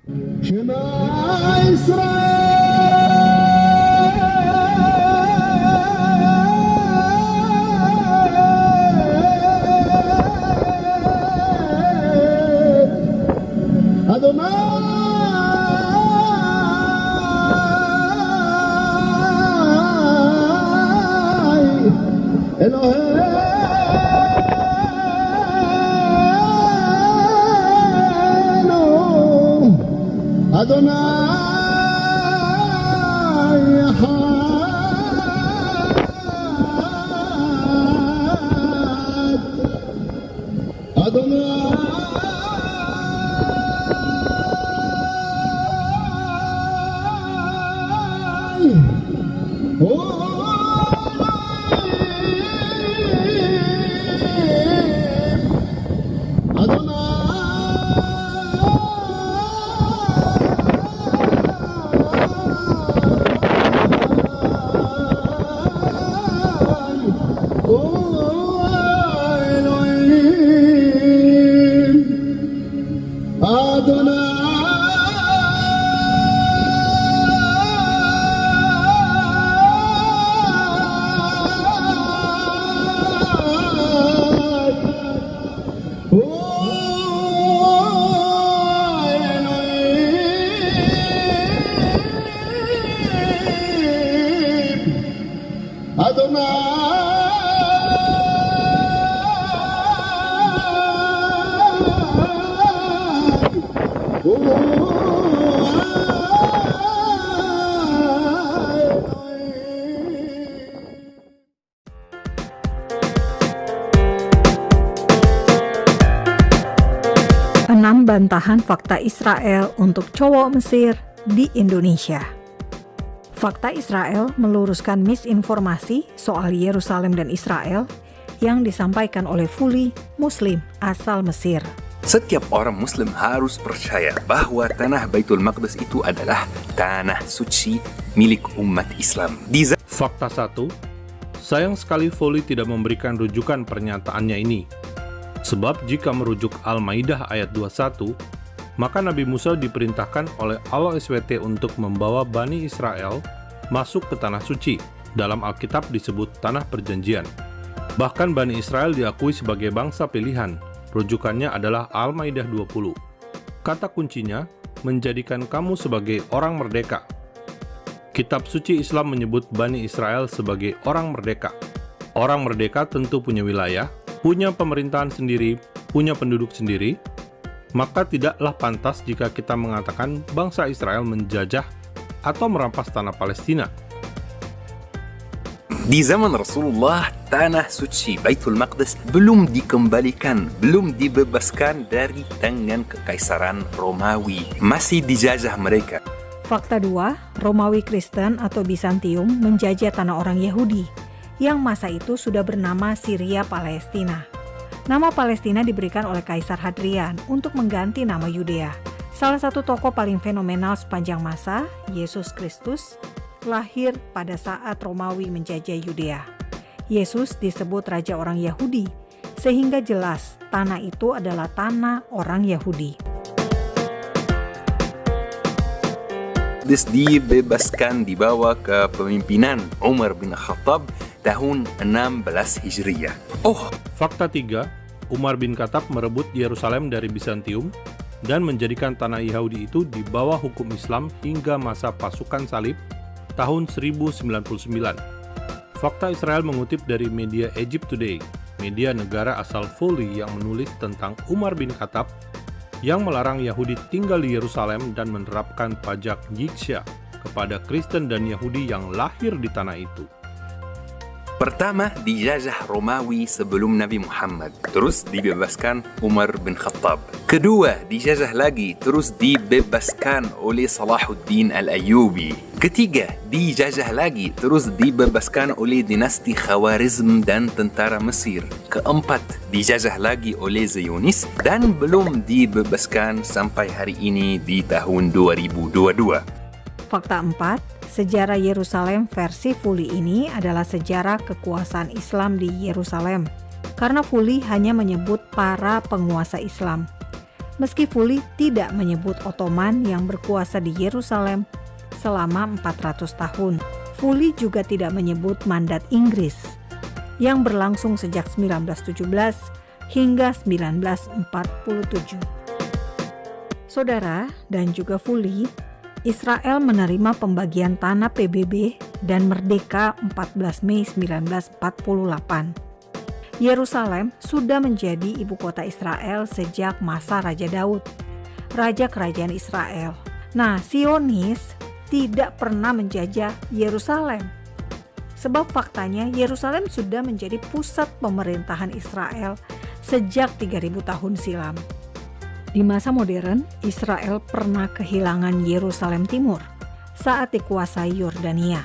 Shema Israel, Adonai Eloheinu, Adonai Echad, Adonai Bantahan fakta Israel untuk cowok Mesir di Indonesia. Fakta Israel meluruskan misinformasi soal Yerusalem dan Israel yang disampaikan oleh Fuli, Muslim asal Mesir. Setiap orang Muslim harus percaya bahwa tanah Baitul Maqdis itu adalah tanah suci milik umat Islam. Fakta 1, sayang sekali Fuli tidak memberikan rujukan pernyataannya ini. Sebab jika merujuk Al-Maidah ayat 21, maka Nabi Musa diperintahkan oleh Allah SWT untuk membawa Bani Israel masuk ke tanah suci. Dalam Alkitab disebut tanah perjanjian. Bahkan Bani Israel diakui sebagai bangsa pilihan. Rujukannya adalah Al-Maidah 20. Kata kuncinya, menjadikan kamu sebagai orang merdeka. Kitab suci Islam menyebut Bani Israel sebagai orang merdeka. Orang merdeka tentu punya wilayah, punya pemerintahan sendiri, punya penduduk sendiri, maka tidaklah pantas jika kita mengatakan bangsa Israel menjajah atau merampas tanah Palestina. Di zaman Rasulullah, tanah suci Baitul Maqdis belum dikembalikan, belum dibebaskan dari tangan Kekaisaran Romawi. Masih dijajah mereka. Fakta 2, Romawi Kristen atau Bizantium menjajah tanah orang Yahudi yang masa itu sudah bernama Syria Palestina. Nama Palestina diberikan oleh Kaisar Hadrian untuk mengganti nama Yudea. Salah satu tokoh paling fenomenal sepanjang masa, Yesus Kristus, lahir pada saat Romawi menjajah Yudea. Yesus disebut Raja orang Yahudi, sehingga jelas tanah itu adalah tanah orang Yahudi. Dibebaskan dibawa ke pemimpinan Umar bin Khattab tahun 16 Hijriyah. Fakta 3, Umar bin Khattab merebut Yerusalem dari Bizantium dan menjadikan tanah Yahudi itu di bawah hukum Islam hingga masa pasukan salib tahun 1099. Fakta Israel mengutip dari media Egypt Today, media negara asal Fuli yang menulis tentang Umar bin Khattab yang melarang Yahudi tinggal di Yerusalem dan menerapkan pajak Yitzya kepada Kristen dan Yahudi yang lahir di tanah itu. Pertama, dijajah Romawi sebelum Nabi Muhammad, terus dibebaskan Umar bin Khattab. Kedua, dijajah lagi, terus dibebaskan oleh Salahuddin Al-Ayyubi. Ketiga, dijajah lagi, terus dibebaskan oleh dinasti Khawarizm dan tentara Mesir. Keempat, dijajah lagi oleh Zionis dan belum dibebaskan sampai hari ini di tahun 2022. Fakta 4, sejarah Yerusalem versi Fuli ini adalah sejarah kekuasaan Islam di Yerusalem, karena Fuli hanya menyebut para penguasa Islam. Meski Fully tidak menyebut Ottoman yang berkuasa di Yerusalem selama 400 tahun, Fully juga tidak menyebut mandat Inggris yang berlangsung sejak 1917 hingga 1947. Saudara dan juga Fully, Israel menerima pembagian tanah PBB dan merdeka 14 Mei 1948. Yerusalem sudah menjadi ibu kota Israel sejak masa Raja Daud, raja kerajaan Israel. Nah, Zionis tidak pernah menjajah Yerusalem. Sebab faktanya Yerusalem sudah menjadi pusat pemerintahan Israel sejak 3000 tahun silam. Di masa modern, Israel pernah kehilangan Yerusalem Timur saat dikuasai Yordania.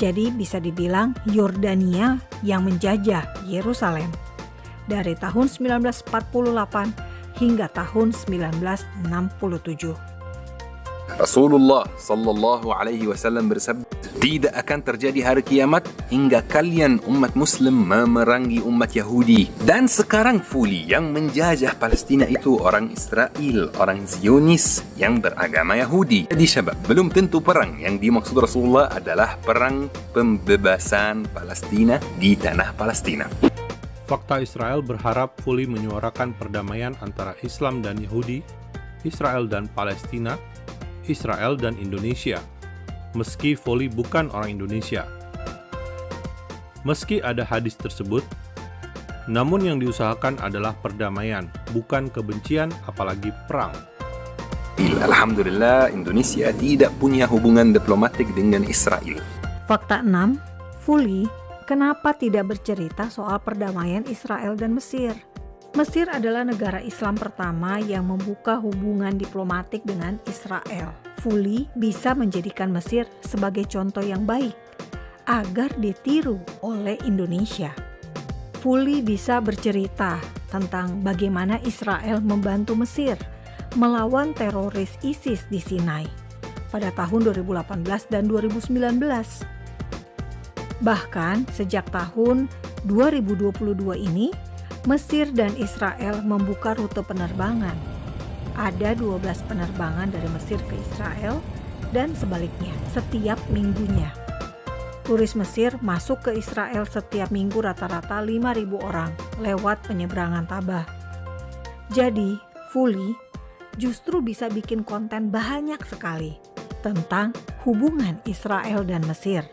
Jadi bisa dibilang Yordania yang menjajah Yerusalem dari tahun 1948 hingga tahun 1967. Rasulullah sallallahu alaihi wasallam bersabda, tidak akan terjadi hari kiamat hingga kalian umat muslim memerangi umat Yahudi. Dan sekarang Fully yang menjajah Palestina itu orang Israel, orang Zionis yang beragama Yahudi. Jadi syabab, belum tentu perang yang dimaksud Rasulullah adalah perang pembebasan Palestina di tanah Palestina. Fakta Israel berharap Fully menyuarakan perdamaian antara Islam dan Yahudi, Israel dan Palestina, Israel dan Indonesia, meski Fully bukan orang Indonesia. Meski ada hadis tersebut, namun yang diusahakan adalah perdamaian, bukan kebencian apalagi perang. Alhamdulillah, Indonesia tidak punya hubungan diplomatik dengan Israel. Fakta 6, Fully kenapa tidak bercerita soal perdamaian Israel dan Mesir? Mesir adalah negara Islam pertama yang membuka hubungan diplomatik dengan Israel. Fully bisa menjadikan Mesir sebagai contoh yang baik agar ditiru oleh Indonesia. Fully bisa bercerita tentang bagaimana Israel membantu Mesir melawan teroris ISIS di Sinai pada tahun 2018 dan 2019. Bahkan sejak tahun 2022 ini, Mesir dan Israel membuka rute penerbangan. Ada 12 penerbangan dari Mesir ke Israel dan sebaliknya setiap minggunya. Turis Mesir masuk ke Israel setiap minggu rata-rata 5.000 orang lewat penyeberangan Tabah. Jadi, Fully justru bisa bikin konten banyak sekali tentang hubungan Israel dan Mesir.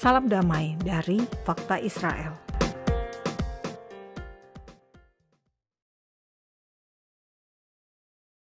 Salam damai dari Fakta Israel.